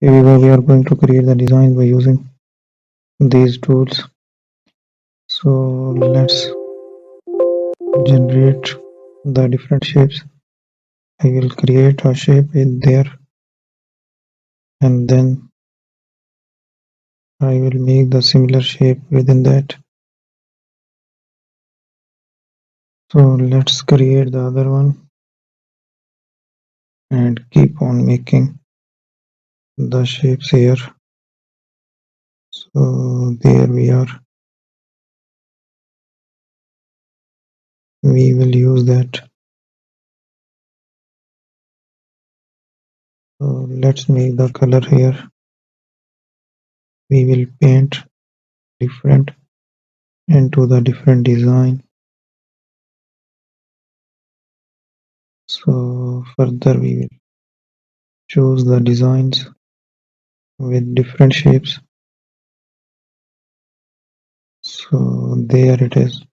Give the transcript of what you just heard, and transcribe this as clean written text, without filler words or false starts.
Here we are going to create the design by using these tools. So let's generate the different shapes. I will create a shape in there, and then I will make the similar shape within that. So let's create the other one and keep on making the shapes here. So there we are. We will use that. So let's make the color here. We will paint different into the different design. So further we will choose the designs with different shapes. So there it is.